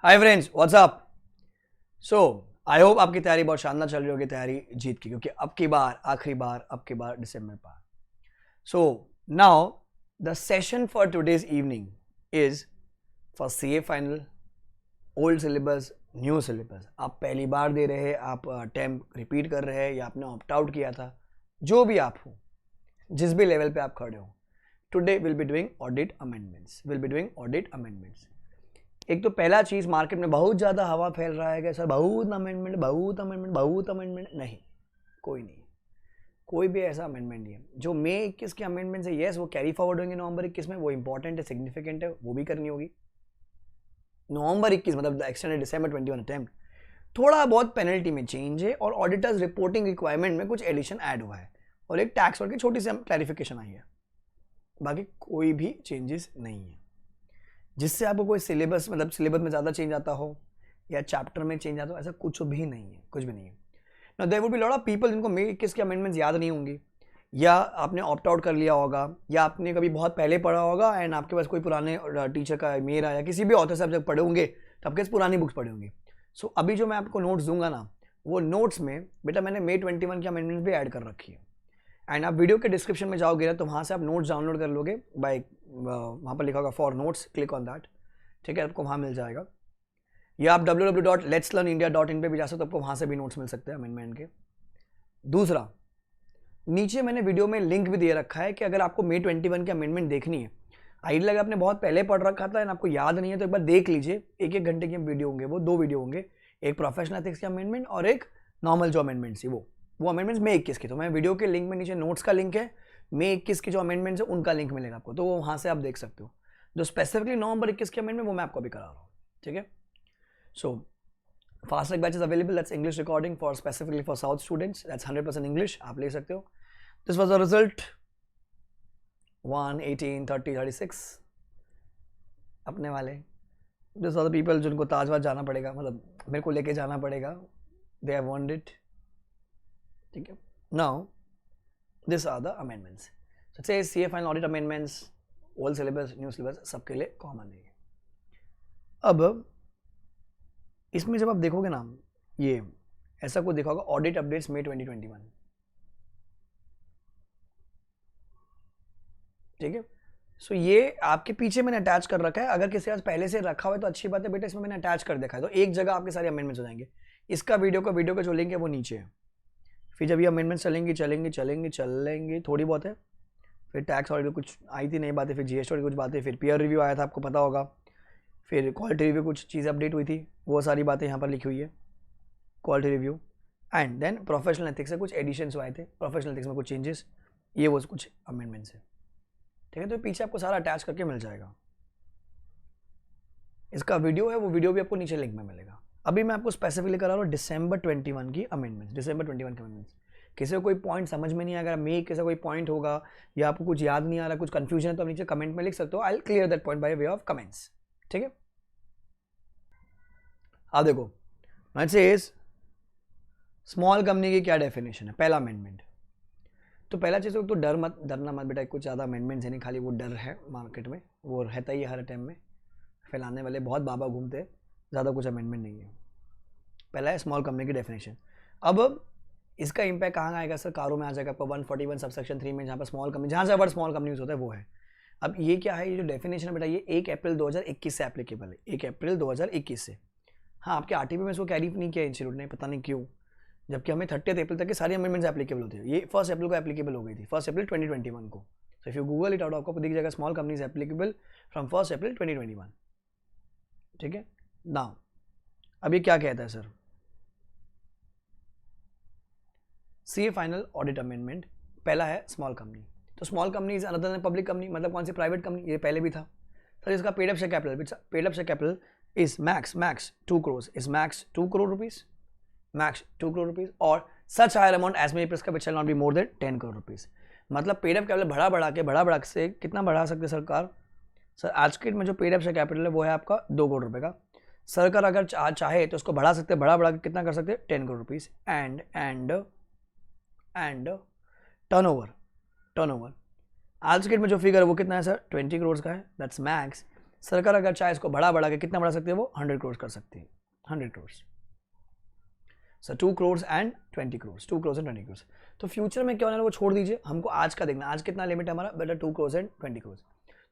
Hi friends, what's up. So I hope आपकी तैयारी बहुत शानदार चल रही होगी, तैयारी जीत की, क्योंकि अब की बार आखिरी बार, अब की बार दिसंबर पार। So now the session for today's evening is for CA final, old syllabus, new syllabus. आप पहली बार दे रहे हैं, आप अटेम्प्ट रिपीट कर रहे हैं, या आपने ऑप्ट आउट किया था, जो भी आप हो, जिस भी लेवल पे आप खड़े हो, today will be doing audit amendments. एक तो पहला चीज, मार्केट में बहुत ज्यादा हवा फैल रहा है कि सर बहुत अमेंडमेंट। नहीं, कोई नहीं, कोई भी ऐसा अमेंडमेंट नहीं है। जो मई 21 के अमेंडमेंट है, यस वो कैरी फॉरवर्ड होंगे नवंबर 21 में, वो इंपॉर्टेंट है, सिग्निफिकेंट है, वो भी करनी होगी। नवंबर 21 मतलब एक्सटेंडेड डिसंबर 21 अटेम्प्ट, थोड़ा बहुत पेनल्टी में चेंज है और ऑडिटर्स रिपोर्टिंग रिक्वायरमेंट में कुछ एडिशन ऐड हुआ है और एक टैक्स और की छोटी सी क्लैरिफिकेशन आई है। बाकी कोई भी चेंजेस नहीं है जिससे आपको कोई सिलेबस में ज़्यादा चेंज आता हो या चैप्टर में चेंज आता हो, ऐसा कुछ भी नहीं है, कुछ भी नहीं है। ना there would be lot of people जिनको मई 21 के अमेंडमेंट्स याद नहीं होंगी, या आपने ऑप्ट आउट कर लिया होगा, या आपने कभी बहुत पहले पढ़ा होगा एंड आपके पास कोई पुराने टीचर का मेल आया, किसी भी ऑथर से आप जब पढ़े होंगे तो आपके पास पुरानी बुक्स पढ़े होंगे। सो अभी जो मैं आपको नोट्स दूंगा ना, वो नोट्स में बेटा मैंने मई 21 की अमेंडमेंट्स भी ऐड कर रखी है। एंड आप वीडियो के डिस्क्रिप्शन में जाओगे ना, तो वहाँ से आप नोट्स डाउनलोड कर लोगे बाय, वहाँ पर लिखा होगा for notes, click on that, ठीक है, आपको वहाँ मिल जाएगा। या आप www.letslearnindia.in पे भी जा सकते हो, आपको वहाँ से भी नोट्स मिल सकते हैं अमेंडमेंट के। दूसरा, नीचे मैंने वीडियो में लिंक भी दे रखा है कि अगर आपको मई 21 की अमेंडमेंट देखनी है, आइडिया लगा आपने बहुत पहले पढ़ रखा था एंड आपको याद नहीं है, तो एक बार देख लीजिए। एक घंटे की वीडियो होंगे, वो 2 वीडियो होंगे, एक प्रोफेशनल एथिक्स की अमेंडमेंट और एक नॉर्मल जो अमेंडमेंट्स थी वो अमेंडमेंट्स मई 21 की। तो मैं वीडियो के लिंक में नीचे नोट्स का लिंक है, मई 21 की जो अमेंडमेंट्स है उनका लिंक मिलेगा आपको, तो वो वहाँ से आप देख सकते हो। जो स्पेसिफिकली नवंबर 21 की अमेंडमेंट वो मैं आपको अभी करा रहा हूँ, ठीक है। So fast track batch is available, that's English recording for specifically for south students, that's 100% English, आप ले सकते हो। दिस वाज द रिजल्ट 1, 18, 30, 36 अपने वाले। दिस आर द पीपल जिनको ताजवाज जाना पड़ेगा, मतलब मेरे को लेके जाना पड़ेगा, दे हैव वॉन्ट इट, ठीक है। Now this are the amendments, so say CA final audit amendments, old syllabus, new syllabus, सबके लिए कॉमन है। अब इसमें जब आप देखोगे ना, ये ऐसा कुछ देखा होगा, ऑडिट अपडेट्स मई 2021, ठीक है। सो ये आपके पीछे मैंने अटैच कर रखा है, अगर किसी आज पहले से रखा हुआ है तो अच्छी बात है बेटा, इसमें मैंने अटैच कर देखा है, तो एक जगह आपके सारे अमेंडमेंट्स हो जाएंगे। इसका वीडियो का जो लिंक है वो नीचे है। फिर जब ये अमेंडमेंट्स चलेंगी थोड़ी बहुत है, फिर टैक्स ऑडिट कुछ आई थी नई बातें, फिर जीएसटी ऑडिट कुछ बातें, फिर पीयर रिव्यू आया था, आपको पता होगा, फिर क्वालिटी रिव्यू कुछ चीज़ अपडेट हुई थी, वो सारी बातें यहाँ पर लिखी हुई है, quality review. And then professional ethics से कुछ एडिशंस आए थे, प्रोफेशनल एथिक्स में कुछ चेंजेस, ये वो कुछ अमेंडमेंट्स है, ठीक है। तो पीछे आपको सारा अटैच करके मिल जाएगा। इसका वीडियो है, वो वीडियो भी आपको नीचे लिंक में मिलेगा। अभी मैं आपको स्पेसिफिकली करा रहा हूँ दिसंबर 21 की अमेंडमेंट्स, किसी को कोई पॉइंट समझ में नहीं आएगा, मे किसी कोई पॉइंट होगा या आपको कुछ याद नहीं आ रहा, कुछ कंफ्यूजन है, तो आप नीचे कमेंट में लिख सकते हो, I will clear that point by way of comments, ठीक है। अब देखो, लेट्स से स्मॉल कंपनी की क्या डेफिनेशन है, पहला अमेंडमेंट। तो पहला चीज़ तो डरना मत बेटा, कुछ ज़्यादा अमेंडमेंट्स है नहीं, खाली वो डर है मार्केट में, वो रहता ही है हर टाइम में, फैलाने वाले बहुत बाबा घूमते हैं, ज़्यादा कुछ अमेंडमेंट नहीं है। पहला है स्मॉल कंपनी की डेफिनेशन। अब इसका इंपैक्ट कहाँ आएगा सर, कारों में आ जाएगा आपका 141 सबसेक्शन 3 में, जहाँ पर स्मॉल कंपनी, जहाँ से वर्ड स्मॉल कंपनी यूज होता है वो है। अब ये क्या है, ये जो डेफिनेशन है बेटा, ये 1 अप्रैल 2021 से एप्लीकेबल है, 1 अप्रैल 2021 से। हाँ, आपके आरटीपी में इसको कैरी नहीं किया इंस्टीट्यूट ने, पता नहीं क्यों, जबकि हमें 30 अप्रैल तक के सारी अमेंडमेंट्स एप्लीकेबल होती है। ये 1 अप्रैल को एप्लीकेबल हो गई थी, 1 अप्रैल 2021 को। So if you Google it out, आपको दिख जाएगा स्मॉल कंपनीज एप्लीकेबल फ्रॉम 1 अप्रैल 2021, ठीक है। नाउ अब ये क्या कहता है sir, CA final audit amendment, पहला है स्मॉल कंपनी। तो small company is another than public company, मतलब कौन सी, प्राइवेट कंपनी, ये पहले भी था सर। इसका paid up share capital is max 2 crore, is max 2 crore rupees, max 2 crore rupees, or such higher amount as many prescribed shall not be more than 10 crore rupees. मतलब paid up capital बढ़ा से कितना बढ़ा सकते हैं सरकार, सर आज के डेट में जो पेड अप शेयर कैपिटल है वो है आपका 2 करोड़ रुपए का। सरकार अगर चाहे तो उसको बढ़ा सकते हैं, बढ़ा के कितना कर सकते हैं, 10 करोड़ रुपीज। एंड टर्नओवर आज के डेट में जो फिगर है वो कितना है सर, 20 करोड़ का है, दैट्स मैक्स। सरकार अगर चाहे इसको बढ़ा के कितना बढ़ा सकती है, वो 100 करोड़ कर सकती है, 100 crore. Sir 2 crore and 20 crore, 2 crore and 20 crore. तो फ्यूचर में क्या होना है वो छोड़ दीजिए, हमको आज का देखना, आज कितना लिमिट है हमारा, बेटा 2 करोड़ एंड 20 करोड़।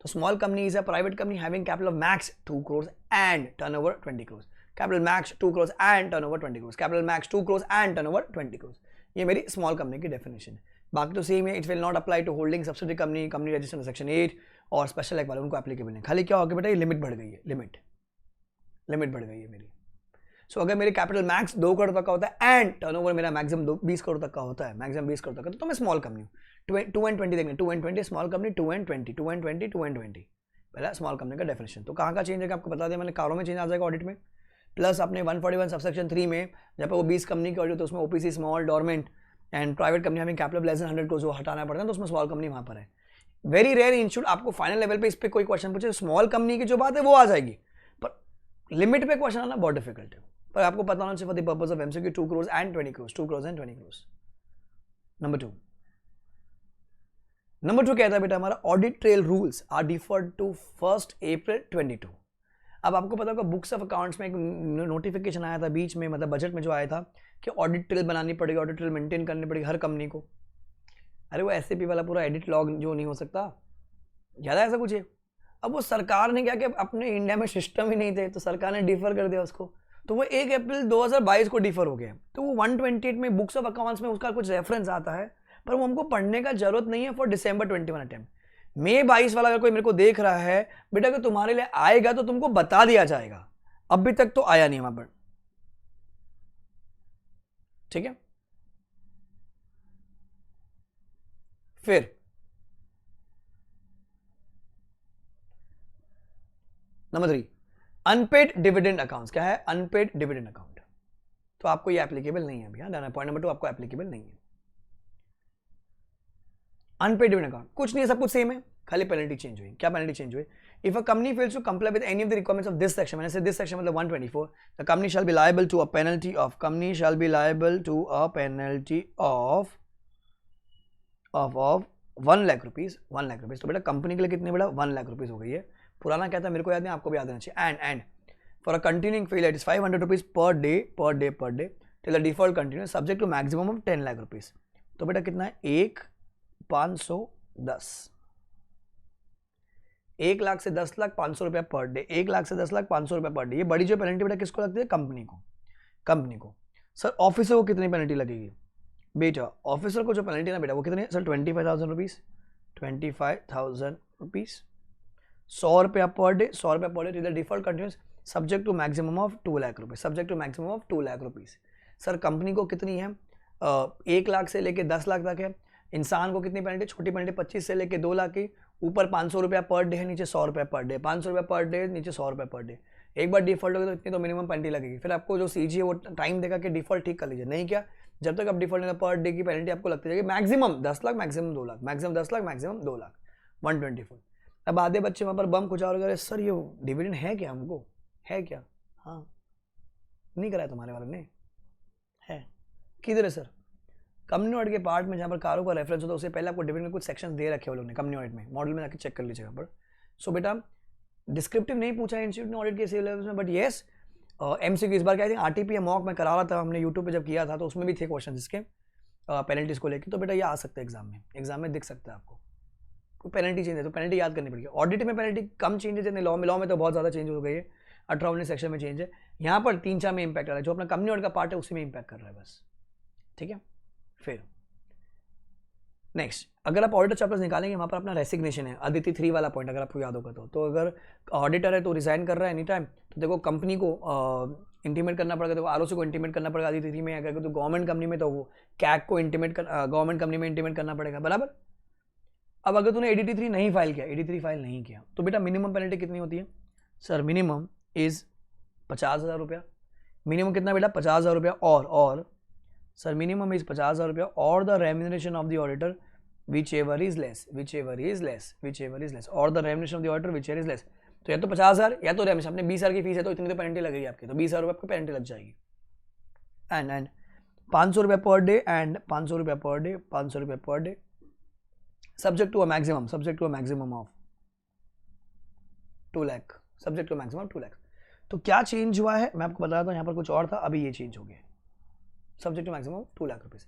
तो small company is a private company having capital of max 2 crore and turnover 20 crore. Capital max 2 crore and turnover 20 crore. Capital max 2 crore and turnover 20 crore. ये मेरी स्मॉल कंपनी की डेफिनेशन है। बाकी तो सेम है, it will not apply to holding subsidy company, company registered section 8 और special act वाले, उनको एप्लीकेबल नहीं। खाली क्या होगा बेटा, ये लिमिट बढ़ गई है, लिमिट बढ़ गई है मेरी। सो अगर मेरे कैपिटल मैक्स 2 करोड़ तक का होता है एंड टर्नओवर मेरा मैक्सिमम 20 करोड़ तक का होता है, मैक्सिमम 20 करोड़ तक का, तो मैं स्मॉल कंपनी हूँ। 2 एंड 20 देखेंगे, 2 and 20 small company, 2 and 20, 2 and 20, 2 and 20 पहला स्मॉल कंपनी का डेफिनेशन। तो कहाँ का चेंज है आपको बता दें मैंने, कारों में चेंज आ जाएगा ऑडिट में, प्लस अपने 141 सबसेक्शन 3 में जब वो 20 कंपनी की ऑडिट तो उसमें OPC small dormant and private company हमें कैपिटल लेस देन 100 को जो हटाना पड़ता है, तो उसमें स्मॉल कंपनी वहाँ पर है। वेरी रेयर इंस्टीट्यूट आपको फाइनल लेवल पे इस पर कोई क्वेश्चन पूछे, स्मॉल कंपनी की जो बात है वो आ जाएगी, पर लिमिट पे क्वेश्चन आना बहुत डिफिकल्ट है। पर आपको पता होना चाहिए for the purpose of MCQ 2 crore and 20 crore, 2 crore and 20 crore. Number 2 कहता है बेटा हमारा audit trail rules are deferred to 1 April 22। अब आपको पता होगा बुक्स ऑफ अकाउंट्स में एक नोटिफिकेशन आया था बीच में, मतलब बजट में जो आया था कि ऑडिट ट्रेल बनानी पड़ेगी, ऑडिट ट्रेल मेंटेन करनी पड़ेगी हर कंपनी को। अरे वो एसएपी वाला पूरा एडिट लॉग जो नहीं हो सकता, ज़्यादा ऐसा कुछ है। अब वो सरकार ने क्या कि अपने इंडिया में सिस्टम ही नहीं थे, तो सरकार ने डिफर कर दिया उसको, तो वो 1 अप्रैल 2022 को डिफर हो गया। तो वो 128 में बुक्स ऑफ अकाउंट्स में उसका कुछ रेफरेंस आता है, पर वो हमको पढ़ने का जरूरत नहीं है फॉर December 21 अटेम्प्ट। मई 22 वाला अगर कोई मेरे को देख रहा है बेटा कि तुम्हारे लिए आएगा तो तुमको बता दिया जाएगा, अभी तक तो आया नहीं वहां पर, ठीक है। फिर नंबर 3 अनपेड डिविडेंड अकाउंट्स। क्या है, अनपेड डिविडेंड अकाउंट, तो आपको ये एप्लीकेबल नहीं है भैया। पॉइंट नंबर 2 आपको एप्लीकेबल नहीं है। अनपेड डिविडेंड अकाउंट कुछ नहीं है, सब कुछ सेम है, खाली पेनल्टी चेंज हुई। क्या पेनल्टी चेंज हुई, if a company fails to comply with any of the requirements of this section, मैंने से दिस सेक्शन मतलब 124, the company shall be liable to a penalty of, company shall be liable to a penalty of 1 lakh rupees, 1 lakh rupees. तो बेटा company के लिए कितने बेटा 1 lakh rupees हो गई है। पुराना क्या था मेरे को याद नहीं, आपको भी याद रहना चाहिए। And for a continuing failure it is 500 rupees per day till the default continue subject to maximum of 10 lakh rupees. तो बेटा कितना है 1,510, 1 लाख से 10 लाख 500 रुपया पर डे, 1 लाख से 10 लाख 500 रुपया पर डे। ये बड़ी जो पेनल्टी बेटा किसको लगती है, कंपनी को। सर ऑफिसर को कितनी पेनल्टी लगेगी बेटा, ऑफिसर को जो पेनल्टी ना बेटा वो कितनी है सर 25,000 रुपीज, 25,000 रुपीज, 100 रुपया पर डे, 100 रुपया per day till the default continues subject to maximum of 2 lakh rupees, subject to maximum of 2 lakh rupees. Sir company को कितनी है 1 लाख से लेके 10 लाख तक है, इंसान को कितनी पेनल्टी, छोटी पेनल्टी 25 से लेके 2 लाख की, ऊपर 500 रुपया पर डे है, नीचे 100 रुपया पर डे, 500 रुपया पर डे नीचे 100 रुपया पर डे। एक बार डिफॉल्ट होगा तो इतनी तो मिनिमम पेनल्टी लगेगी। फिर आपको जो सीजी है वो टाइम देगा कि डिफॉल्ट ठीक कर लीजिए, नहीं क्या जब तक आप डिफॉल्ट नहीं पर डे की पेनल्टी आपको लगती जाएगी maximum 10 lakh maximum 2 lakh, maximum 10 lakh maximum 2 lakh, 124। अब आधे बच्चे वहाँ पर बम खुचार कर, सर ये डिविडेंड है क्या, हमको है क्या, हाँ नहीं कराया तुम्हारे वाले ने, है किधर है सर, कंपनी ऑडिट के पार्ट में जहाँ पर कारों का रेफरेंस होता है उससे पहले आपको डिविडेंड में कुछ सेक्शंस दे रखे हैं वो लोगों ने कंपनी ऑडिट में, मॉडल में जाकर चेक कर लीजिएगा पर। सो बेटा डिस्क्रिप्टिव नहीं पूछा है इंस्टीट्यूट ने ऑडिट के सिलेबस में, बट येस एमसीक्यू इस बार क्या थी आरटीपी मॉक में करा रहा था हमने यूट्यूब पे जब किया था, तो उसमें भी थे क्वेश्चन इसके पेनल्टीज को लेकर। तो बेटा ये आ सकता है एग्जाम में दिख सकता है आपको, कोई पेनल्टी चेंज है तो पेनल्टी याद करनी पड़ेगी। ऑडिट में पेनल्टी कम चेंजेस है, लॉ में तो बहुत ज़्यादा चेंज हो गई है, 18 सेक्शन में चेंज है, यहाँ पर 3-4 में इंपैक्ट आ रहा है, जो अपना कंपनी ऑडिट का पार्ट है उसी में इंपैक्ट कर रहा है बस, ठीक है। फिर नेक्स्ट अगर आप ऑडिटर चैप्टर्स निकालेंगे वहाँ पर अपना रेसिग्नेशन है, अदिति 3 वाला पॉइंट अगर आपको याद होगा तो अगर ऑडिटर है तो रिजाइन कर रहा है एनी टाइम, तो देखो कंपनी को इंटीमेट करना पड़ेगा, देखो आरओसी को इंटीमेट करना पड़ेगा अदिति 3 में, अगर तो गवर्नमेंट कंपनी में तो वो कैग को इंटीमेट गवर्नमेंट कंपनी में इंटीमेट करना पड़ेगा, बराबर। अब अगर तूने एडीटी 3 नहीं फाइल किया, एडीटी 3 फाइल नहीं किया, तो बेटा मिनिमम पेनल्टी कितनी होती है सर, मिनिमम इज 50,000 रुपया, मिनिमम कितना बेटा 50,000 रुपया, और सर मिनिमम इज 50,000 रुपया और the remuneration of the auditor whichever is less और the remuneration of the auditor whichever is less। तो या तो 50,000 या तो रेम्यूनरेशन, अपने 20,000 की फीस है तो इतनी तो पेनल्टी लगेगी आपकी, तो 20,000 रुपये आपको पेनल्टी लग जाएगी। एंड 500 रुपये पर डे एंड 500 रुपये पर डे, 500 रुपये per day subject to a maximum of 2 lakh, subject to maximum 2 lakh. तो क्या चेंज हुआ है मैं आपको बता रहा था, यहाँ पर कुछ और था, अभी ये चेंज हो गया, subject to maximum 2 lakh rupees.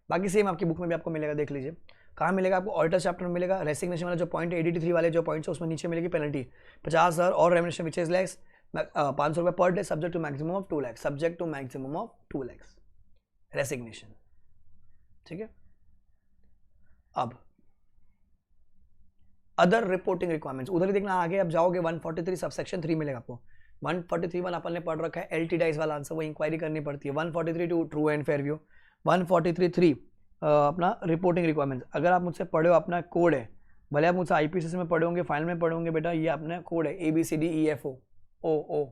बाकी सेम आपकी बुक में भी आपको मिलेगा, देख लीजिए कहाँ मिलेगा आपको, ऑडिटर चैप्टर में मिलेगा। रेसिग्नेशन वाला जो पॉइंट है, ADT 3 वाले जो पॉइंट्स है उसमें नीचे मिलेगी पेनल्टी 50,000 और रेमिनेशन विच इज लैक्स 500 रुपये per day, subject to maximum of 2 lakh, subject to maximum of 2 lakh resignation. ठीक है, अब अदर रिपोर्टिंग रिक्वायरमेंट्स उधर ही देखना, आगे आप जाओगे 143 सबसेक्शन 3 मिलेगा आपको। 143 अपन ने पढ़ रखा है LT डाइस वाला आंसर, वो इंक्वायरी करनी पड़ती है। 143 to true and fair view, 143 अपना रिपोर्टिंग रिक्वायरमेंट्स। अगर आप मुझसे पढ़े हो, अपना कोड है, भले आप मुझसे IPCC में पढ़े होंगे, फाइनल में पढ़े होंगे, बेटा ये अपना कोड है ABCDEFO OO,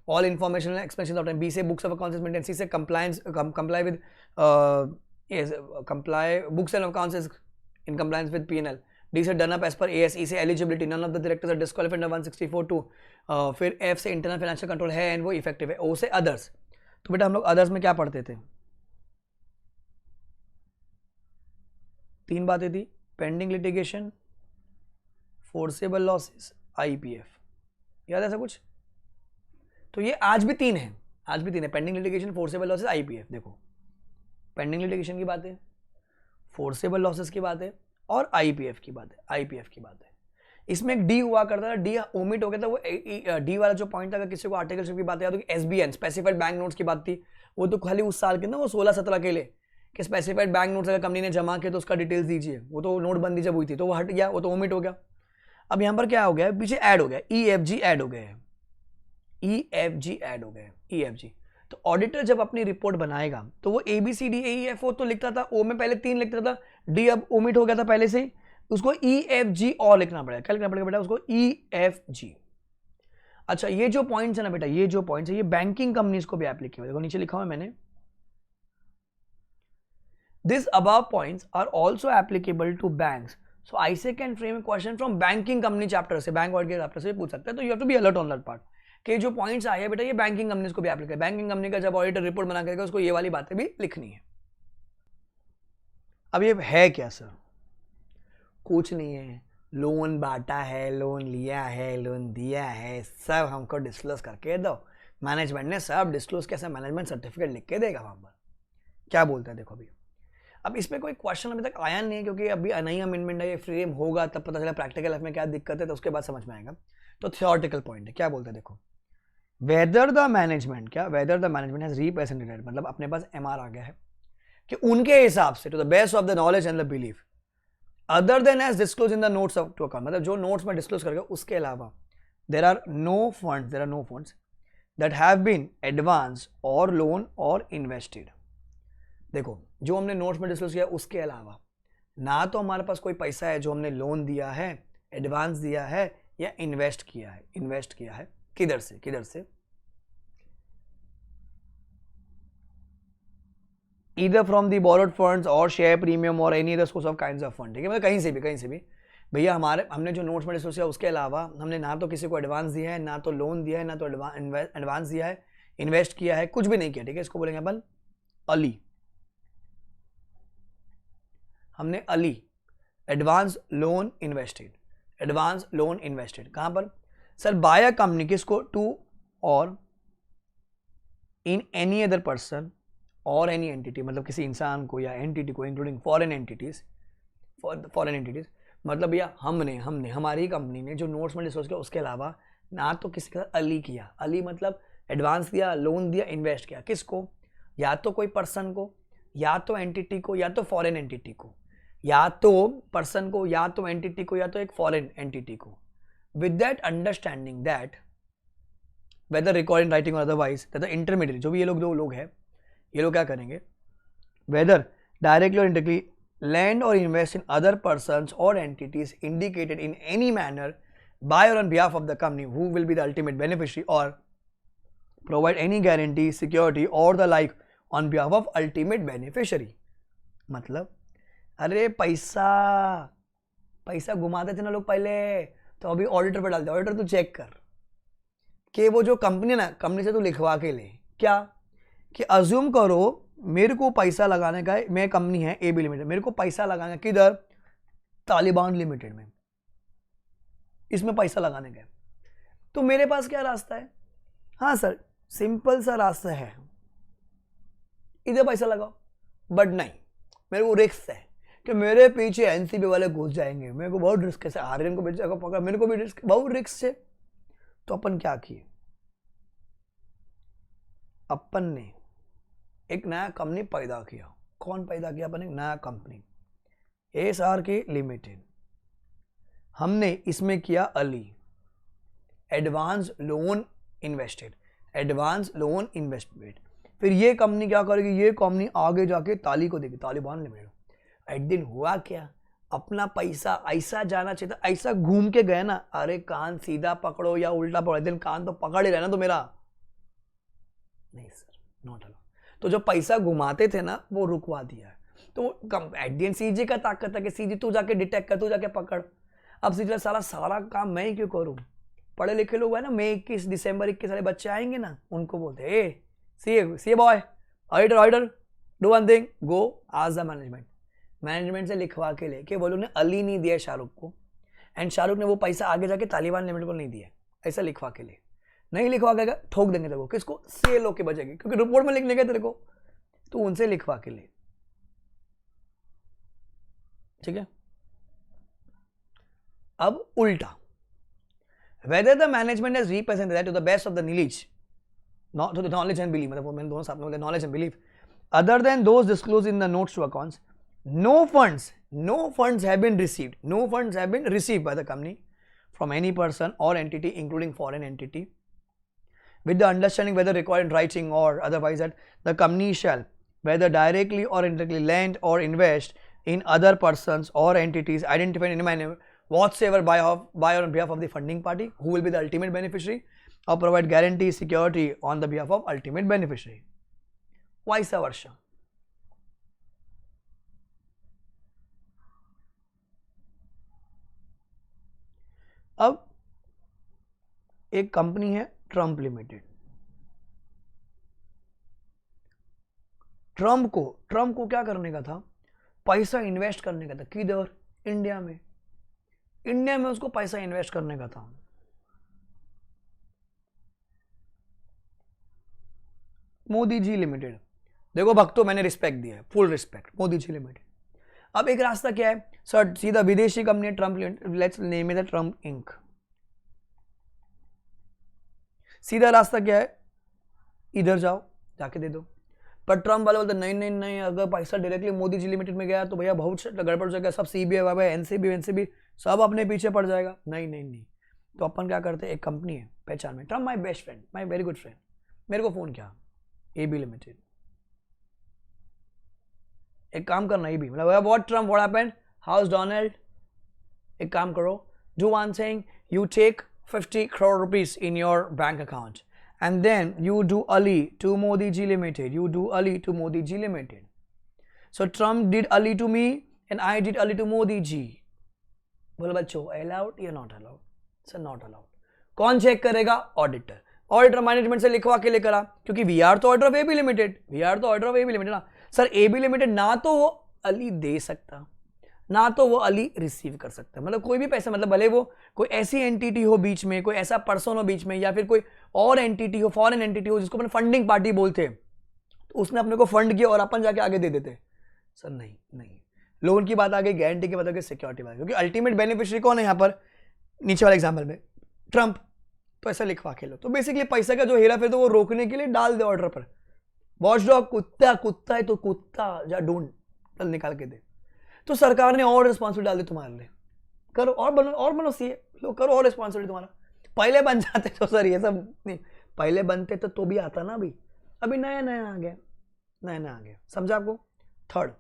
all information explanation of B से books of accounts maintain, C से compliance comply with comply books and accounts in compliance with P&L, D से done up as per AS, E से eligibility, none of the directors are disqualified under 164 two, फिर F से internal financial control है and वो effective है, O से others. तो बेटा हम लोग अदर्स में क्या पढ़ते थे, 3 बातें थी, pending litigation, forcible losses, IPF, याद है ऐसा कुछ? तो ये आज भी 3 है, आज भी 3 है, pending litigation, forcible losses, IPF। देखो पेंडिंग लिटिगेशन की बात है, फोर्सेबल लॉसेस की बात है और IPF की बात है, IPF की बात है। इसमें एक D हुआ करता था, D ओमिट हो गया था, वो D वाला जो पॉइंट था, अगर किसी को आर्टिकलशिप की बात याद हो, SBN स्पेसिफाइड बैंक नोट्स की बात थी, वो तो खाली उस साल के ना, वो 16-17 के लिए कि स्पेसिफाइड बैंक नोट्स अगर कंपनी ने जमा किए तो उसका डिटेल्स दीजिए, वो तो नोटबंदी जब हुई थी तो वो हट गया, वो तो ओमिट हो गया। अब यहाँ पर क्या हो गया, पीछे ऐड हो गया, EFG ऐड हो गए हैं, EFG ऐड हो गए, EFG। तो ऑडिटर जब अपनी रिपोर्ट बनाएगा तो वो ABCDEFO तो लिखता था, O में पहले 3 लिखता था, D अब ओमिट हो गया था पहले से ही, उसको EFG और लिखना पड़ेगा। क्या लिखना पड़ेगा बेटा उसको, EFG। अच्छा ये जो पॉइंट्स है ना बेटा, ये जो पॉइंट्स है ये बैंकिंग कंपनीज को भी एप्लीकेबल है, देखो नीचे लिखा हुआ है मैंने, this above points are also applicable to banks. So ICAI can frame a question from banking company chapter से, बैंक ऑडिट के चैप्टर से पूछ सकता है। तो you have to be alert on that part कि जो पॉइंट्स आए हैं बेटा ये बैंकिंग कंपनीज को भी एप्लीकेबल है। बैंकिंग कंपनी का जब ऑडिटर रिपोर्ट बना करेगा उसको ये वाली बातें भी लिखनी है। अब ये है क्या सर, कुछ नहीं है, लोन बांटा है, लोन लिया है, लोन दिया है, सब हमको डिस्क्लोज करके दो। मैनेजमेंट ने सब डिस्क्लोज कैसे, मैनेजमेंट सर्टिफिकेट लिख के देगा वहां पर। क्या बोलता है देखो अभी, अब इसमें कोई क्वेश्चन अभी तक आया नहीं है क्योंकि अभी नई अमेंडमेंट है, ये फ्रेम होगा तब पता चला प्रैक्टिकल लाइफ में क्या दिक्कत है, तो उसके बाद समझ में आएगा। तो थियोरेटिकल पॉइंट है, क्या बोलते हैं देखो, वेदर द मैनेजमेंट, क्या whether the management has represented, मतलब अपने पास MR आ गया है कि उनके हिसाब से to the best of the knowledge and the belief other than as disclose in the notes of to account, मतलब जो नोट्स में डिस्क्लोज करेगा उसके अलावा there are no funds that have been advance और लोन और इन्वेस्टेड। देखो जो हमने नोट्स में डिस्क्लोज किया उसके अलावा ना तो हमारे पास कोई पैसा है जो हमने लोन दिया है, एडवांस दिया है या इन्वेस्ट किया है। किधर से either from the borrowed funds or share premium or any other source of kinds of fund। ठीक है, मतलब कहीं से भी भैया हमने जो नोट्स में डिस्क्लोज किया उसके अलावा हमने ना तो किसी को एडवांस दिया है, ना तो लोन दिया है, ना तो एडवांस दिया है, इन्वेस्ट किया है, कुछ भी नहीं किया। ठीक है, इसको बोलेंगे अपन अली, हमने अली एडवांस लोन इन्वेस्टेड कहां पर सर, बाय अ कंपनी, किसको, टू और इन एनी अदर पर्सन और एनी एंटिटी, मतलब किसी इंसान को या एंटिटी को, इंक्लूडिंग फॉरेन एंटिटीज, मतलब भैया हमने हमारी कंपनी ने जो नोट्स में डिस्क्लोज किया उसके अलावा ना तो किसी का अली किया, अली मतलब एडवांस दिया, लोन दिया, इन्वेस्ट किया, किसको, या तो कोई पर्सन को, या तो एंटिटी को, या तो फॉरेन एंटिटी को, या तो पर्सन को, या तो एंटिटी को, या तो एक फॉरेन एंटिटी को, with that understanding that whether record in writing और अदरवाइज दैट द इंटरमीडिएट, जो भी ये लोग दो लोग हैं, ये लोग क्या करेंगे, वेदर डायरेक्टली और indirectly lend or invest in other persons or entities indicated in any manner by or on behalf of the company who will be the ultimate beneficiary or provide any guarantee, security or the like on behalf of ultimate beneficiary। मतलब अरे पैसा घुमाते थे ना लोग पहले, तो अभी ऑडिटर पर डालते, ऑडिटर तू चेक कर कि वो जो कंपनी ना, कंपनी से तू लिखवा के ले, क्या कि अज्यूम करो मेरे को पैसा लगाने का है, मैं कंपनी है AB लिमिटेड, मेरे को पैसा लगाना है किधर, तालिबान लिमिटेड में, इसमें पैसा लगाने का है। तो मेरे पास क्या रास्ता है? हाँ सर, सिंपल सा रास्ता है, इधर पैसा लगाओ। बट नहीं, मेरे को रिस्क है कि मेरे पीछे एनसीबी वाले घुस जाएंगे, मेरे को बहुत रिस्क है, आर्यन को बेचा पकड़ा, मेरे को भी रिस्क, बहुत रिस्क है। तो अपन क्या किए, अपन ने एक नया कंपनी पैदा किया। कौन पैदा किया? अपन एक नया कंपनी, SRK लिमिटेड। हमने इसमें किया Ali, advance loan invested, advance loan investment. फिर ये कंपनी क्या करेगी? ये कंपनी आगे जाके ताली को देगी, तालिबान लिमिटेड। एक दिन हुआ क्या, अपना पैसा ऐसा जाना चाहिए था, ऐसा घूम के गए ना, अरे कान सीधा पकड़ो या उल्टा पकड़ो, दिन कान तो पकड़ ही रहना तो मेरा नहीं सर, नॉट अलाउड। तो जो पैसा घुमाते थे ना, वो रुकवा दिया है। तो एट सीजी का ताकत है कि सीजी तू जाके डिटेक्ट कर, तू जाके पकड़। अब सीजी सारा काम मैं ही क्यों करूं? पढ़े लिखे लोग है ना, मई 21 दिसंबर 21 सारे बच्चे आएंगे ना, उनको बोलते A C boy, auditor do one thing, go ask the management से लिखवा के लेके। वो लोग ने अली नहीं दिया शाहरुख को, एंड शाहरुख ने वो पैसा आगे जाके तालिबान लिमिटेड को नहीं दिया, ऐसा लिखवा के ले। नहीं लिखवा के ठोक देंगे तेरे को, किसको? सेल होके बचेगी, क्योंकि रिपोर्ट में लिखने का तेरे को, तो उनसे लिखवा के ले। ठीक है। अब उल्टा, whether the management has represented that to the best of the knowledge, not to the knowledge and belief, मतलब मैंने दोनों साथ में बोला, knowledge and belief, other than those disclosed in the notes to accounts, no funds have been received by the company from any person or entity, including foreign entity, with the understanding, whether required in writing or otherwise, that the company shall, whether directly or indirectly, lend or invest in other persons or entities identified in a manner whatsoever by or on behalf of the funding party, who will be the ultimate beneficiary, or provide guarantee security on the behalf of ultimate beneficiary, vice versa. अब एक company है Trump limited. Trump को क्या करने का था? पैसा invest करने का था। किधर? इंडिया में। इंडिया में उसको पैसा इन्वेस्ट करने का था। मोदी जी लिमिटेड, देखो भक्तों, मैंने रिस्पेक्ट दिया है, full respect, Modi ji limited. अब एक रास्ता क्या है सर? सीधा विदेशी company Trump, let's name it Trump Inc. सीधा रास्ता क्या है? इधर जाओ, जाके दे दो। पर ट्रम्प वाले बोलते नहीं, अगर पैसा डायरेक्टली मोदी जी लिमिटेड में गया तो भैया बहुत गड़बड़ हो जाएगा, सब CBI एनसीबी सब अपने पीछे पड़ जाएगा। नहीं। तो अपन क्या करते हैं, एक कंपनी है पहचान में, Trump my best friend, my very good friend, मेरे को फोन किया, AB लिमिटेड, एक काम करना, AB मतलब what Trump, what happened, how's Donald, एक काम करो, do one thing, you take 50 crore rupees in your bank account, and then you do Ali to Modi Ji Limited. You do Ali to Modi Ji Limited. So Trump did Ali to me, and I did Ali to Modi Ji. बोलो बच्चों, allowed या not allowed? Sir, not allowed. कौन check करेगा? Auditor. Auditor management से लिखवा के लेकर आ, क्योंकि वी आर तो ऑर्डर ऑफ AB लिमिटेड, ना सर। AB लिमिटेड ना तो वो अली दे सकता, ना तो वो अली रिसीव कर सकता, मतलब कोई भी पैसा, मतलब भले वो कोई ऐसी एंटिटी हो बीच में, कोई ऐसा पर्सन हो बीच में, या फिर कोई और एंटिटी हो, फॉरेन एंटिटी हो, जिसको अपन फंडिंग पार्टी बोलते हैं, तो उसने अपने को फंड किया और अपन जाके आगे दे देते। सर नहीं, लोन की बात आ गई, गारंटी की बात आ गई, सिक्योरिटी बात, क्योंकि अल्टीमेट बेनिफिशियरी कौन है यहाँ पर? नीचे वाले एग्जाम्पल में ट्रम्प। तो ऐसा लिखवा के लो। तो बेसिकली पैसा का जो हेरा फेर तो वो रोकने के लिए डाल दे ऑर्डर पर, वॉचडॉग कुत्ता है तो कुत्ता जा ढूंढ, चल निकाल के दे। तो सरकार ने और रिस्पॉन्सिबिलिटी डाल दी तुम्हारे लिए, करो और बनो सीए, लो करो और रिस्पॉन्सिबिलिटी तुम्हारा। पहले बन जाते तो सर ये सब नहीं, पहले बनते तो भी आता ना, अभी नया आ गया, समझा आपको? Third,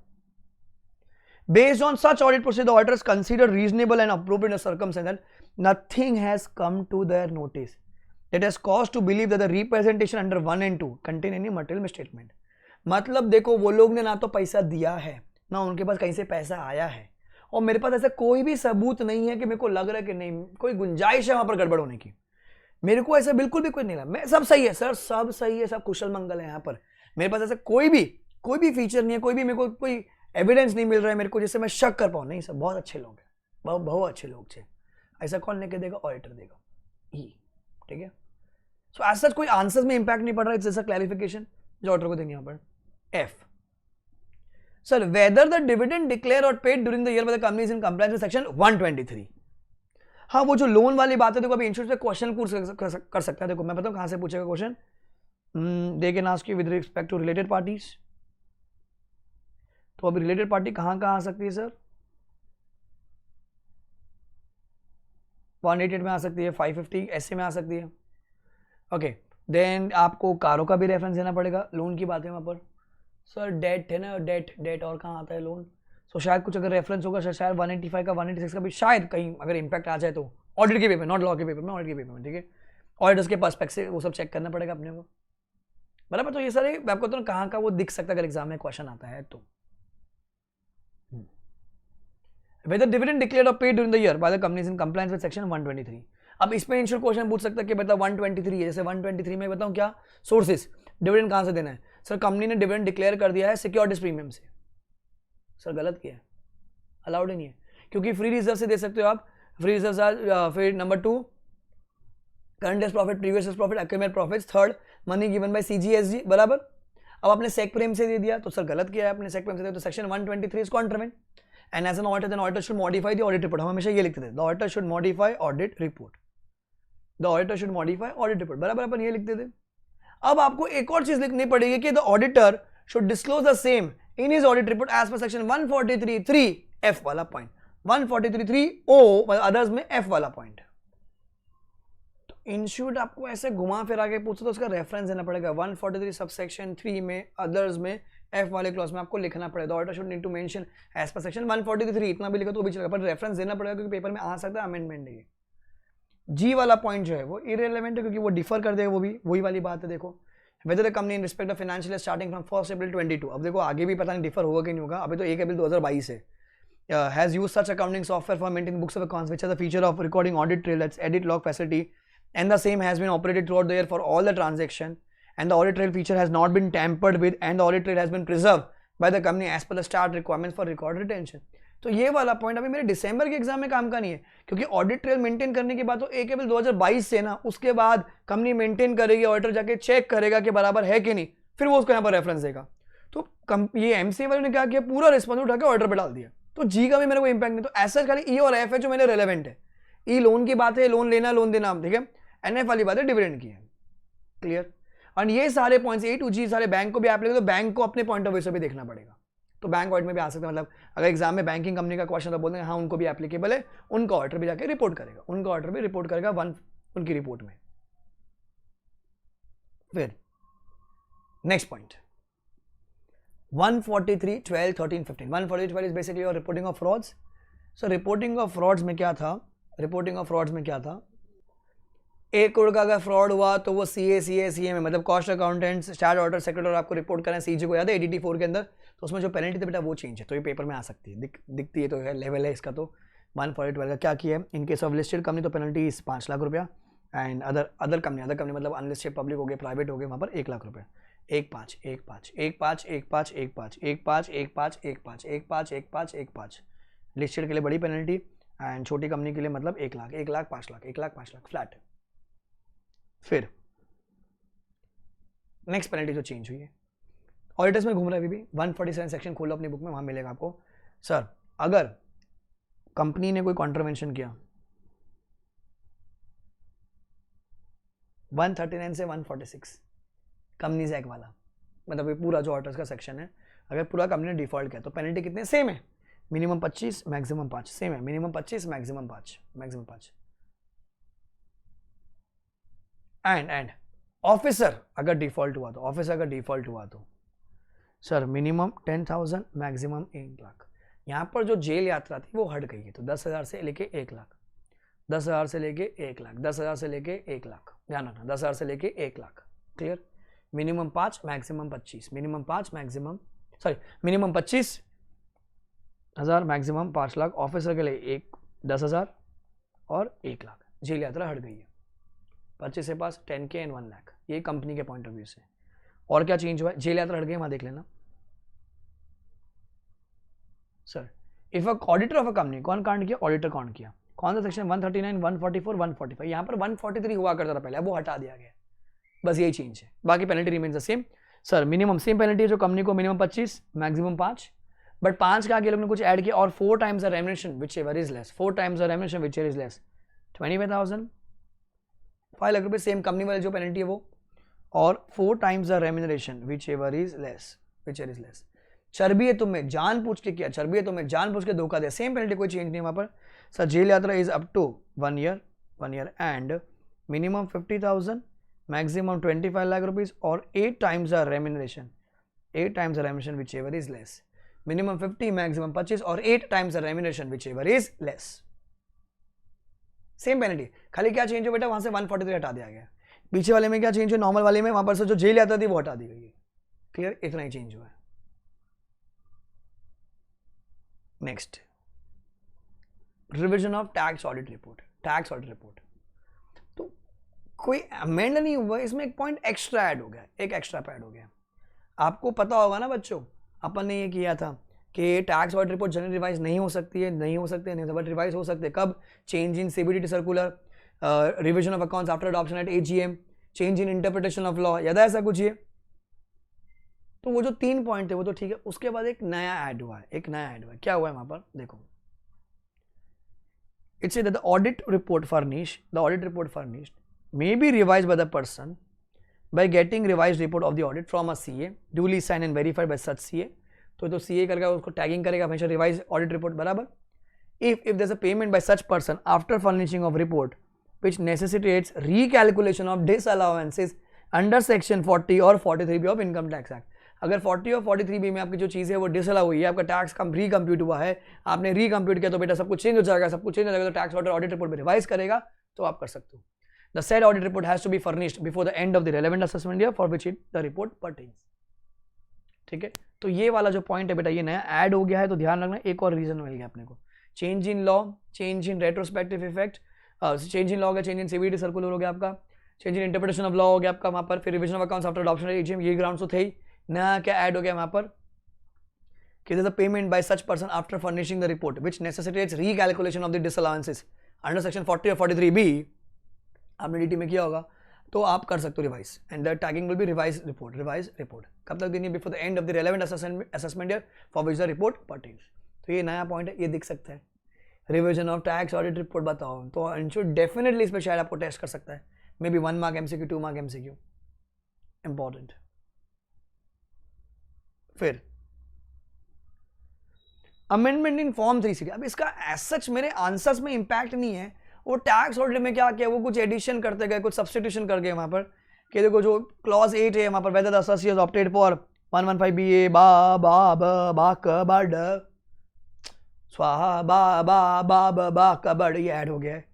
based on such audit procedure, auditors consider reasonable and appropriate in circumstances that nothing has come to their notice that has caused to believe that the representation under 1 and 2 contain any material misstatement. मतलब देखो, वो लोग ने ना तो पैसा दिया है, ना उनके पास कहीं से पैसा आया है, और मेरे पास ऐसा कोई भी सबूत नहीं है कि मेरे को लग रहा है कि नहीं कोई गुंजाइश है वहां पर गड़बड़ होने की। मेरे को ऐसा बिल्कुल भी कोई नहीं लगा, मैं सब सही है सर, सब सही है, सब कुशल मंगल है यहाँ पर। मेरे पास ऐसा कोई भी फीचर नहीं है, कोई भी मेरे को कोई एविडेंस नहीं मिल रहा है मेरे को जिससे मैं शक कर पाऊँ। नहीं सर, बहुत अच्छे लोग हैं, बहुत अच्छे लोग थे। ऐसा कौन लेके देगा? ऑडिटर देगा। ठीक है। सो एज सच कोई आंसर्स में इंपैक्ट नहीं पड़ रहा है, इट्स क्लैरिफिकेशन जो ऑर्डर को देंगे यहाँ पर। F sir, whether the dividend declare or paid during the year by the company is in compliance with section 123। हाँ, वो जो लोन वाली बात है, देखो अभी इंश्योरेंस पे क्वेश्चन कर सकता है। देखो मैं बताऊँ कहाँ से पूछेगा question, they can ask you with respect to related parties. तो अभी रिलेटेड पार्टी कहाँ आ सकती है सर? 188 में आ सकती है, 550 ऐसे में आ सकती है। ओके, देन आपको कारों का भी रेफरेंस देना पड़ेगा, लोन की बात है वहाँ पर। सर डेट है ना, डेट और कहाँ आता है लोन? सो शायद कुछ अगर रेफरेंस होगा शायद 185 का 186 का भी शायद कहीं अगर इंपैक्ट आ जाए तो ऑडिट के पेपर, नॉट लॉ के पेपर में, ऑडिट के पेपर में, ठीक है। ऑडिटर्स के पर्सपेक्टिव से वो सब चेक करना पड़ेगा अपने को, बराबर। तो ये सारे आपको तो कहाँ का वो दिख सकता है अगर एग्जाम में क्वेश्चन आता है तो। Whether dividend declared or paid during the year by the company is in compliance with section 123। अब इसमें इंश्योर क्वेश्चन पूछ सकता है कि बता 123 है, जैसे 123 में बताऊं क्या सोर्सेस, डिविडेंड कहां से देना है? सर कंपनी ने डिविडेंड डिक्लेयर कर दिया है सिक्योरिटीज प्रीमियम से। सर गलत किया है, अलाउड ही नहीं है, क्योंकि फ्री रिजर्व से दे सकते हो आप। फ्री रिजर्व, फिर number 2 current days profit, previous days profit, accumulated profits, third money given by CGSG, बराबर। अब आपने सेक प्रेम से दे दिया तो सर गलत किया है आपने, सेक प्रेम से दिया तो section 123 is contravened. And as an auditor, then auditor should modify the audit report। हम हमेशा ये लिखते थे, the auditor should modify audit report, the auditor should modify audit report, बराबर अपन ये लिखते थे। अब आपको एक और चीज लिखनी पड़ेगी कि the auditor should disclose the same in his audit report as per section 143(3) F वाला पॉइंट, 143(3) O अदर्स में F वाला पॉइंट। तो इंश्योर्ड आपको ऐसे घुमा फिरा के पूछो तो उसका रेफरेंस देना पड़ेगा 143 सबसेक्शन 3 में, अदर्स में एफ वाले क्लॉज में आपको लिखना पड़ेगा। Auditor should need to mention as per section 143, इतना भी लिखा तो भी चलेगा, पर रेफरेंस देना पड़ेगा क्योंकि पेपर में आ सकता है अमेंडमेंट है। जी वाला पॉइंट जो है वो इररिलेवेंट है क्योंकि वो डिफर कर देगा, वो भी वही वाली बात है। देखो whether the company in respect of financial starting from 1 April 22, अब देखो आगे भी पता नहीं डिफर होगा कि नहीं होगा, अभी तो 1 अप्रैल 2022 है। Has used such accounting software for maintaining books of accounts which has the feature of recording audit trail, that's edit log facility, and the same has been operated throughout the year for all the transaction, and the audit trail feature has not been tampered with, and the audit trail has been preserved by the company as per the start requirements for record retention। तो ये वाला point अभी मेरे दिसंबर के exam में काम का नहीं है, क्योंकि ऑडिट ट्रेल मेंटेन करने के बाद तो 1 अप्रैल 2022 से ना, उसके बाद कंपनी मेंटेन करेगी, ऑडिटर जाके चेक करेगा कि बराबर है कि नहीं, फिर वो उसको यहाँ पर रेफरेंस देगा। तो ये एमसीए वाले ने क्या किया, पूरा रिस्पॉन्सिबिलिटी उठा के ऑर्डर पे डाल दिया, तो जी का भी मेरे को इंपैक्ट नहीं। तो ऐसा खाली ई और एफ है जो मेरे रेलेवेंट है। ई लोन की बात है, लोन लेना लोन देना, ठीक है। एनएफ वाली बात है डिविडेंड की है, क्लियर। और ये सारे पॉइंट्स A to G सारे बैंक को भी आप तो बैंक को अपने पॉइंट ऑफ व्यू से भी देखना पड़ेगा। तो बैंक ऑडिट में भी आ सकता है, मतलब अगर एग्जाम में बैंकिंग कंपनी का क्वेश्चन तो बोलते हैं हाँ उनको भी एप्लीकेबल है, उनका ऑडिटर भी जाके रिपोर्ट करेगा, उनका ऑडिटर भी रिपोर्ट करेगा उनकी रिपोर्ट में। फिर next point 143, 12, 13, 15। 143, 12 is basically your reporting of frauds. So reporting of frauds में क्या था, रिपोर्टिंग ऑफ फ्रॉड्स में क्या था, 1 करोड़ का अगर फ्रॉड हुआ तो वो CA में, मतलब cost accountant, star auditor, secretary आपको रिपोर्ट करें, CG को याद है ADT 4 के अंदर, तो उसमें जो पेनल्टी थी बेटा वो चेंज है, तो ये पेपर में आ सकती है, दिखती है, तो है लेवल है इसका। तो 142 का क्या किया है, in case of listed company तो पेनल्टी इज 5 लाख रुपया, एंड अदर कंपनी मतलब अनलिस्टेड पब्लिक हो गए, प्राइवेट हो गए, वहाँ पर 1 लाख रुपया। 1 5 1 5 1 5 1 5 1 5 1 5 1 5 1 5 1 5 1 5 1 5 लिस्टेड के लिए बड़ी पेनल्टी, एंड छोटी कंपनी के लिए मतलब 1 लाख 1 लाख 5 लाख 1 लाख 5 लाख फ्लैट। फिर नेक्स्ट पेनल्टी जो चेंज हुई है, ऑडिटर्स में घूम रहा है अभी भी, 147 सेक्शन खोलो अपनी बुक में, वहां मिलेगा आपको। सर अगर कंपनी ने कोई कॉन्ट्रवेंशन किया 139 से 146 कंपनीज एक्ट वाला, मतलब ये पूरा जो ऑडिटर्स का सेक्शन है, अगर पूरा कंपनी ने डिफॉल्ट किया तो पेनल्टी कितने सेम है, मिनिमम 25 मैक्सिमम 5, सेम है, minimum 25 maximum 5, maximum 5। And officer अगर डिफॉल्ट हुआ तो, ऑफिसर अगर डिफॉल्ट हुआ तो सर मिनिमम 10,000 मैक्सिमम 1 लाख। यहाँ पर जो जेल यात्रा थी वो हट गई है, तो 10,000 से लेके 1 लाख, 10,000 से लेके 1 लाख, 10,000 से लेके 1 लाख, ध्यान रखना 10,000 से लेके 1 lakh, clear. Minimum 5 maximum 25, minimum 5 maximum minimum 25,000 maximum 5 lakh, officer के लिए 10,000 और 1 लाख। जेल यात्रा हट गई है, 25 से पास 10K एंड 1 लाख, ये कंपनी के पॉइंट ऑफ व्यू से। और क्या चेंज हुआ है, जेल यात्रा हट गई, वहां देख लेना sir. If a auditor of a company, कौन कांड किया, ऑडिटर कांड किया, कौन सा सेक्शन 139, 144, 145, यहाँ पर 143 हुआ करता था पहले, अब वो हटा दिया गया, बस यही चेंज है, बाकी penalty remains the same. Sir minimum same penalty है जो कंपनी को मिनिमम 25, मैक्सिमम 5, बट 5 का आगे लोग ने कुछ ऐड किया, और 4 times the remuneration which ever is less, 4 times the remuneration which ever is less, 25,000, 5 lakh रुपये सेम कंपनी वाली जो पेनल्टी है वो, और 4 times the remuneration which ever is less, which ever is less. चर्बी है तुम्हें जान पूछ के किया, चर्बी है तुम्हें जान पूछ के धोखा दिया, सेम पेनल्टी, कोई चेंज नहीं वहाँ पर। सर जेल यात्रा is up to 1 year and minimum 50,000, maximum 25 lakh rupees, और 8 times the remuneration, 8 times the remuneration which ever is less, minimum 50, maximum 25, और 8 times the remuneration which ever is less, same penalty. खाली क्या change हो बेटा, वहां से 143 हटा दिया गया, पीछे वाले में क्या चेंज है, नॉर्मल वाले में वहां पर से जो जेल यात्रा थी वो हटा दी गई है, क्लियर, इतना ही चेंज हुआ है। Next, revision of tax audit report, tax audit report, तो कोई अमेंड नहीं हुआ, इसमें एक पॉइंट एक्स्ट्रा ऐड हो गया, एक एक्स्ट्रा ऐड हो गया। आपको पता होगा ना बच्चों, अपन ने ये किया था कि tax audit report general revise नहीं हो सकती है, नहीं हो सकते, नहीं बट रिवाइज हो सकते कब, change in CBDT circular, revision of accounts after adoption at AGM, change in interpretation of law, याद है ऐसा कुछ ये। तो वो जो 3 पॉइंट थे वो तो ठीक है, उसके बाद एक नया ऐड हुआ है, एक नया ऐड हुआ है, क्या हुआ है वहां पर देखो, it said that the audit report furnished may be revised by the person by getting revised report of the audit from a CA duly signed and verified by such CA, तो CA करेगा, उसको tagging करेगा हमेशा revise audit report बराबर। if there's a payment by such person after furnishing of report which necessitates recalculation of disallowances under section 40 और 43B of income tax act, अगर 40 और 43B में आपकी जो चीज़ है वो डिसअलाउ हुई है, आपका टैक्स कम रीकम्प्यूट हुआ है, आपने रीकम्प्यूट किया तो बेटा सब कुछ चेंज हो जाएगा, सब कुछ चेंज हो जाएगा, तो टैक्स ऑडिट रिपोर्ट में रिवाइज करेगा तो आप कर सकते हो। The said audit report has to be furnished before the end of the relevant assessment year for which it the report pertains. ठीक है, तो ये वाला जो पॉइंट है बेटा ये नया ऐड हो गया है, तो ध्यान रखना, एक और रीजन मिल गया अपने को, change in law, change in retrospective effect, change in law का चेंज इन सीबीडीटी सर्कुलर हो गया आपका, change in interpretation of law हो गया आपका वहाँ पर, फिर revision of accounts after adoption AGM, ये ग्राउंड्स तो थे ही। नया क्या ऐड हो गया वहाँ पर कि there's a payment by such person after furnishing the report which necessitates recalculation of the disallowances under section 40 or 43B, आपने डीटी में किया होगा तो आप कर सकते हो revise, and the tagging will be revise report कब तक देनी है, before the end of the relevant assessment year for which the report pertains. तो ये नया पॉइंट है, ये दिख सकता है, revision of tax audit report बताओ, तो इंश्योर डेफिनेटली इस पर शायद आपको टेस्ट कर सकता है, may be 1 mark MCQ, 2 mark MCQ, important. फिर अमेंडमेंट इन फॉर्म 360, अब इसका एज सच मेरे आंसर्स में इंपैक्ट नहीं है, वो टैक्स ऑडिट में क्या किया, वो कुछ एडिशन करते गए, कुछ सब्स्टिट्यूशन कर गए वहां पर, कि देखो जो क्लॉज 8 है वहां पर, whether the associates opted for 115BA बा कबड स्वाहा बा कबड, ये ऐड हो गया है।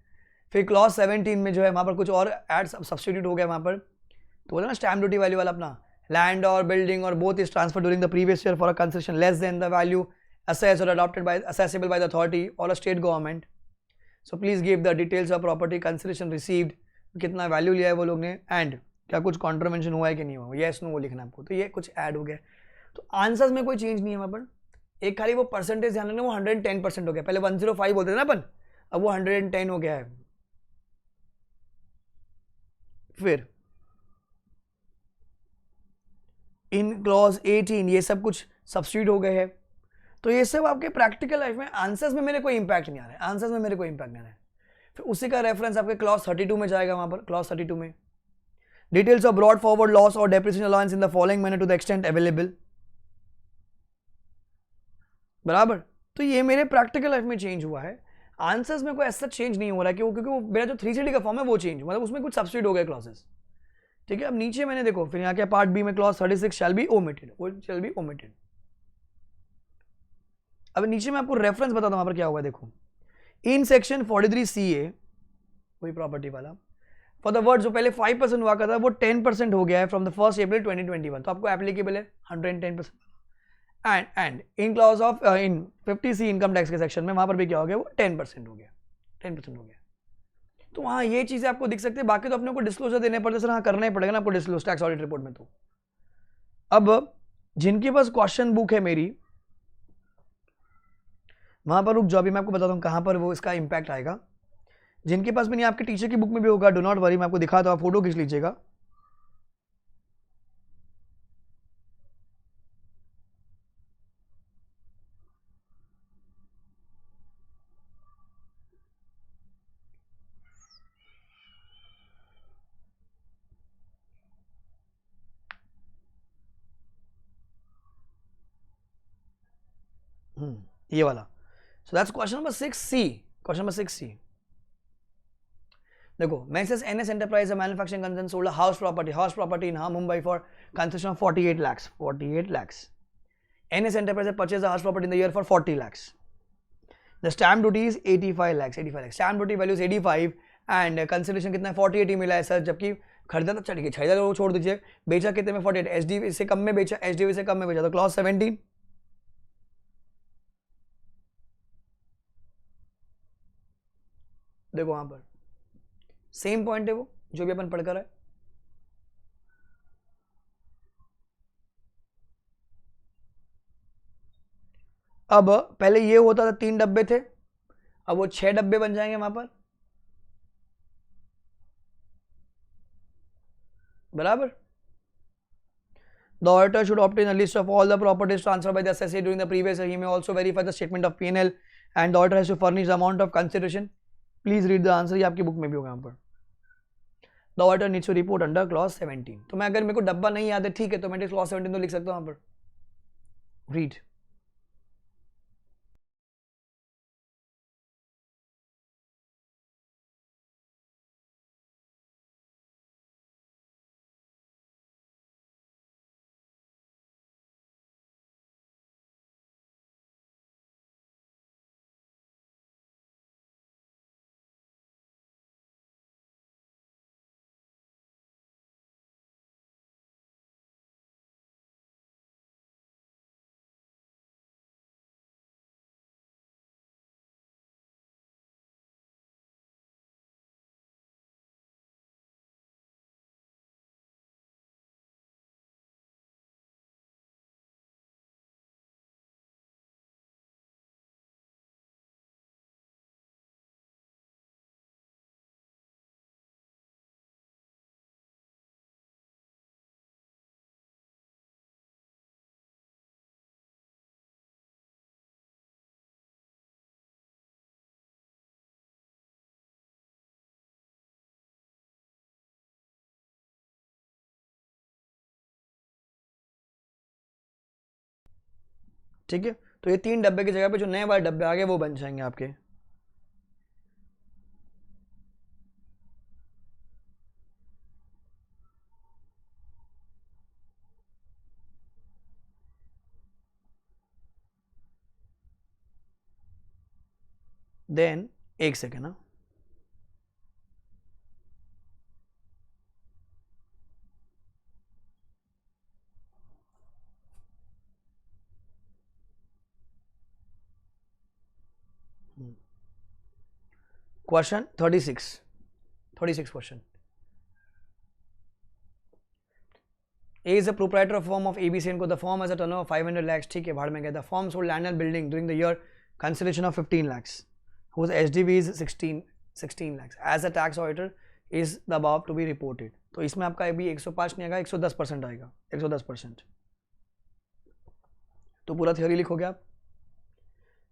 फिर क्लॉज 17 में जो है वहां पर कुछ और ऐड सब्स्टिट्यूट हो गया वहां पर, तो बोला ना स्टैम्प ड्यूटी वैल्यू वाला अपना, land or building or both is transferred during the previous year for a concession less than the value assessed or adopted by assessable by the authority or a state government, so please give the details of property concession received, कितना value लिया है वो लोग ने, and क्या कुछ contravention हुआ है कि नहीं हुआ, यस नो वो लिखना आपको। तो ये कुछ ऐड हो गया, तो आंसर्स में कोई चेंज नहीं है वहाँ पर, एक खाली वो परसेंटेज ध्यान रखना, वो 110% हो गया, पहले 105 बोलते थे ना अपन, अब वो 110 हो गया है। फिर इन क्लॉज 18 ये सब कुछ सब्स्टिट्यूट हो गए हैं, तो ये सब आपके प्रैक्टिकल लाइफ में आंसर्स में मेरे कोई इंपैक्ट नहीं आ रहा है, आंसर्स में मेरे कोई इंपैक्ट नहीं आ रहा है। फिर उसी का रेफरेंस आपके क्लॉज 32 में जाएगा, वहां पर क्लॉज 32 में details of brought forward loss और depreciation allowance in the following manner to the extent available, बराबर। तो ये मेरे प्रैक्टिकल लाइफ में चेंज हुआ है, आंसर्स में कोई ऐसा चेंज नहीं हो रहा है, क्योंकि वो मेरा जो 3CD का फॉर्म है वो चेंज, मतलब उसमें कुछ सब्स्टिट्यूट हो गए क्लॉजेस। ठीक है, अब नीचे मैंने देखो फिर यहाँ क्या पार्ट बी में क्लॉज 36 शैल बी ओमिटेड, वो शैल बी ओमिटेड। अब नीचे मैं आपको रेफरेंस बताता हूं वहां पर क्या हुआ, देखो इन सेक्शन 43CA वही प्रॉपर्टी वाला, फॉर द वर्ड जो पहले 5% हुआ करता था वो 10% हो गया है फ्रॉम द 1 अप्रैल 2021, तो आपको एप्लीकेबल है 110%। And in clause of in 50C income tax के सेक्शन में वहां पर भी क्या हो गया, वो 10% हो गया, 10% हो गया। तो वहाँ ये चीज़ें आपको दिख सकती है, बाकी तो अपने को डिस्क्लोजर देने पड़ते, सर हाँ करना ही पड़ेगा ना आपको डिस्क्लोज टैक्स ऑडिट रिपोर्ट में। तो अब जिनके पास क्वेश्चन बुक है मेरी, वहाँ पर रुक जाओ, अभी मैं आपको बताता हूँ कहाँ पर वो इसका इम्पैक्ट आएगा। जिनके पास भी नहीं, आपके टीचर की बुक में भी होगा, डो नॉट वरी, मैं आपको दिखा, तो आप फोटो खींच लीजिएगा। ये वाला। So that's question number 6C। Question number 6C देखो, Messrs NS Enterprise a manufacturing concern sold a house property in Mumbai for consideration of 48 lakhs. 48 lakhs. NS Enterprise purchased a house property in the year for 40 lakhs. The stamp duty is 85 lakhs. 85 lakhs. Stamp duty value is 85 and consideration कितना है 48 ही मिला है sir, जबकि खरीदा तो चलिए, खरीदा तो छोड़ दीजिए, बेचा कितने में 48, HDB से कम में बेचा, HDB से कम में बेचा, तो क्लॉज 17। देखो वहां पर सेम पॉइंट है वो जो भी अपन पढ़कर है। अब पहले ये होता था 3 डब्बे थे, अब वो 6 डब्बे बन जाएंगे वहां पर, बराबर। The auditor should obtain a list of all the properties transferred by the assessee during the previous year. He may also verify the statement of P&L and the auditor has to furnish the amount of consideration. Please read the answer. ये आपकी book में भी होगा यहाँ पर। The auditor needs to report under clause 17. तो मैं, अगर मेरे को डब्बा नहीं याद है, ठीक है, तो मैं clause 17 तो लिख सकता हूँ यहाँ पर। Read. ठीक है, तो ये 3 डब्बे की जगह पे जो नए वाले डब्बे आ गए वो बन जाएंगे आपके। देन एक सेकेंड ना, question 36 question. A is a proprietor of firm of ABC & Co. The firm has a turnover of 500 lakhs. ठीक है, भाड़ में गया। The firm sold land and building during the year consideration of 15 lakhs. Whose HDB is 16 lakhs. As a tax auditor is the above to be reported. तो इसमें आपका अभी 105 नहीं आएगा, 110% आएगा, 110%। तो पूरा थ्योरी लिखोगे आप।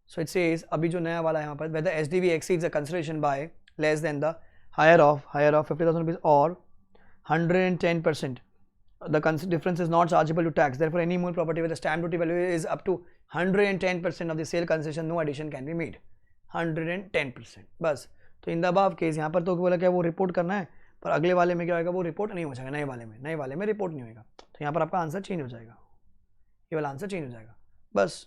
So it says अभी जो नया वाला है यहाँ पर, whether HDB exceeds the consideration by less than the higher of 50,000 rupees or 110%. The difference is not chargeable to tax. Therefore, any more property where the stamp duty value is up to 110% of the sale concession, no addition can be made. 110%। बस। तो in the above case यहाँ पर तो बोला क्या, वो report करना है, पर अगले वाले में क्या होगा, वो रिपोर्ट नहीं हो जाएगा। नए वाले में रिपोर्ट नहीं होगा, तो यहाँ पर आपका आंसर चेंज हो जाएगा, ये वाला आंसर चेंज हो जाएगा, बस।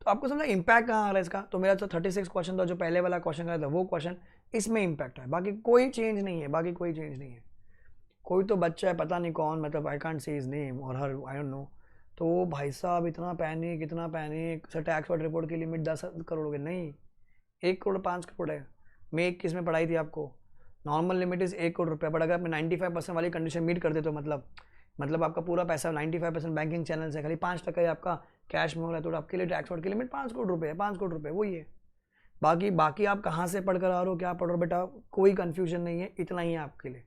तो आपको समझा इम्पैक्ट कहाँ आ रहा है इसका। तो मेरा जो 36 क्वेश्चन था, जो पहले वाला क्वेश्चन था, वो क्वेश्चन इसमें इम्पैक्ट है, बाकी कोई चेंज नहीं है। कोई तो बच्चा है, पता नहीं कौन, मतलब I can't say his name और हर, आई डोंट नो, तो वो भाई साहब इतना पैनिक सर, टैक्स और रिपोर्ट की लिमिट 10 करोड़ हो गई। नहीं, 1 करोड़ 5 करोड़ है। मैं एक किस में पढ़ाई थी आपको, नॉर्मल लिमिट इज़ 1 करोड़ रुपया, बट अगर आप 95% वाली कंडीशन मीट कर दे तो मतलब आपका पूरा पैसा 95% बैंकिंग चैनल से, खाली 5% ही आपका कैश में हो रहा है, तो आपके लिए टैक्स और की लिमिट 5 करोड़ रुपये है, 5 करोड़ रुपये वही है। बाकी बाकी आप कहाँ से पढ़ कर आ रहे हो, क्या पढ़ रहे हो बेटा, कोई कन्फ्यूजन नहीं है, इतना ही है आपके लिए।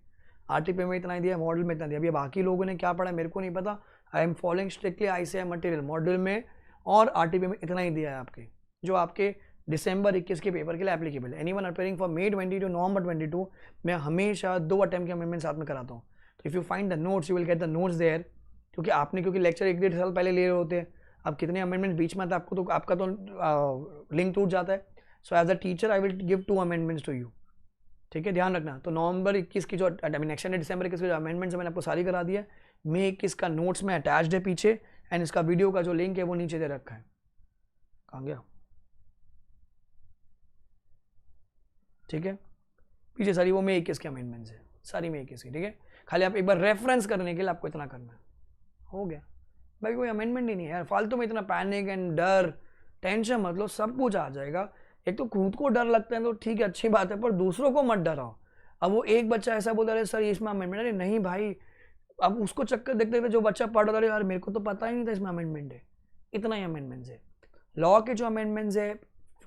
आरटीपी में इतना ही दिया, मॉडल में इतना दिया। अभी बाकी लोगों ने क्या पढ़ा मेरे को नहीं पता, I am following strictly ICAI material. Model में और आरटीपी में इतना ही दिया है आपके, जो आपके दिसंबर 21 के पेपर के लिए एप्लीकेबल है। एनीवन अपेयरिंग फॉर May 22 नवंबर 22 मैं हमेशा 2 अटेम्प्ट के अमेंडमेंट साथ में कराता हूँ। तो if you find the notes you will get the notes there, क्योंकि लेक्चर 1-1.5 साल पहले ले रहे होते हैं, अब कितने अमेंडमेंट बीच में आता है आपको, तो आपका तो लिंक टूट जाता है। So as a teacher I will give 2 amendments to you, ठीक है, ध्यान रखना। तो नवंबर 21 की जो नेक्स्ट डे दिसंबर 21 की जो अमेंडमेंट्स मैंने आपको सारी करा दी है। May 21 का नोट्स में अटैच्ड है पीछे, एंड इसका वीडियो का जो लिंक है वो नीचे दे रखा है। कहाँ गया, ठीक है, पीछे सारी वो May 21 के अमेंडमेंट्स है, सारी May 21 की, ठीक है। खाली आप एक बार रेफरेंस करने के लिए आपको इतना करना है, हो गया। भाई कोई अमेंडमेंट ही नहीं है यार, फालतू में इतना पैनिक एंड डर टेंशन मत लो, सब कुछ आ जाएगा। एक तो खुद को डर लगता है तो ठीक है, अच्छी बात है, पर दूसरों को मत डराओ। अब वो एक बच्चा ऐसा बोलता है सर इसमें अमेंडमेंट, अरे नहीं भाई, अब उसको चक्कर देखते देखते जो बच्चा पढ़ रहा है, यार मेरे को तो पता ही नहीं था इसमें अमेंडमेंट है। इतना ही अमेंडमेंट्स है। लॉ के जो अमेंडमेंट्स है,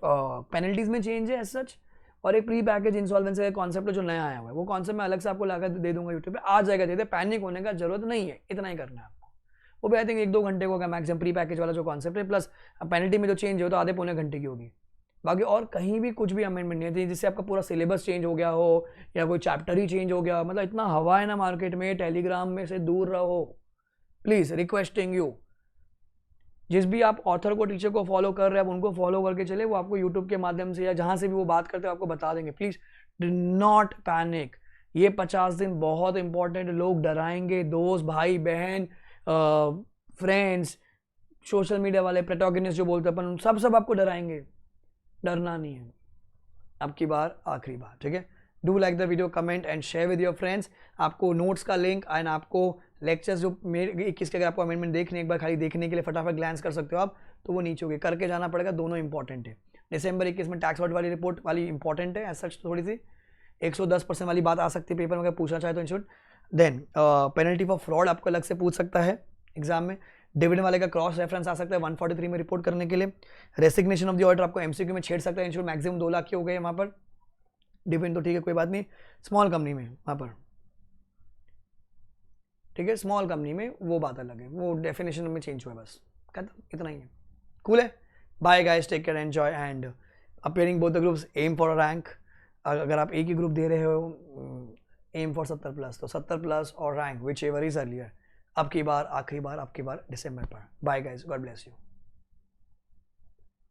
पेनल्टीज में चेंज है एज सच, और एक प्री पैकेज इंसॉल्वेंसी का कॉन्सेप्ट जो नया आया हुआ है, वो कॉन्सेप्ट मैं अलग से आपको लाकर दे दूंगा यूट्यूब पे, आ जाएगा, दे पैनिक होने का जरूरत नहीं है, इतना ही करना है आपको। वो भी आई थिंक 1-2 घंटे को मैक्सिमम प्री पैकेज वाला जो कॉन्सेप्ट है, प्लस पेनल्टी में जो चेंज हो तो आधे पौने घंटे की होगी। बाकी और कहीं भी कुछ भी अमेंडमेंट नहीं है जिससे आपका पूरा सिलेबस चेंज हो गया हो या कोई चैप्टर ही चेंज हो गया। मतलब इतना हवा है ना मार्केट में, टेलीग्राम में से दूर रहो प्लीज, रिक्वेस्टिंग यू। जिस भी आप ऑथर को, टीचर को फॉलो कर रहे हैं, आप उनको फॉलो करके चले, वो आपको यूट्यूब के माध्यम से या जहां से भी वो बात करते हैं आपको बता देंगे। Please do not panic. ये 50 दिन बहुत इंपॉर्टेंट, लोग डराएंगे, दोस्त, भाई बहन, फ्रेंड्स, सोशल मीडिया वाले प्रोटैगनिस्ट जो बोलते हैं अपन, सब आपको डराएंगे, डरना नहीं है। अब की बार आखिरी बार, ठीक है। Do like the video, comment and share with your friends. आपको नोट्स का लिंक एंड आपको लेक्चर्स जो मेरे 21 के अगर आपको अमेंडमेंट देखने, एक बार खाली देखने के लिए फटाफट ग्लैंस कर सकते हो आप, तो वो नीचे होगी, करके जाना पड़ेगा, दोनों इंपॉर्टेंट है। दिसंबर 21 में टैक्स वर्ड वाली रिपोर्ट वाली इंपॉर्टेंट है, एज सच थोड़ी सी 110% वाली बात आ सकती है पेपर में, अगर पूछना चाहे तो institute. Then penalty for fraud आपको अलग से पूछ सकता है एग्जाम में। डिविडेंड वाले का क्रॉस रेफरेंस आ सकता है 143 में रिपोर्ट करने के लिए। रेसिग्नेशन ऑफ द ऑर्डर आपको MCQ में छेड़ सकता है, इंस्टीट्यूट मैक्सिमम 2 लाख के हो गए वहाँ पर। डिविडेंड तो ठीक है, कोई बात नहीं, स्मॉल कंपनी में वहाँ पर, ठीक है, स्मॉल कंपनी में वो बात अलग है, वो डेफिनेशन में चेंज हुआ है, बस खत्म, इतना ही है। कूल है, bye guys, take care, enjoy and appearing both the groups, aim for rank. अगर आप एक ही ग्रुप दे रहे हो, एम फॉर 70+, तो 70+ और rank which ever is earlier. अब की बार आखिरी बार, आपकी बार दिसंबर पर। Bye guys, god bless you.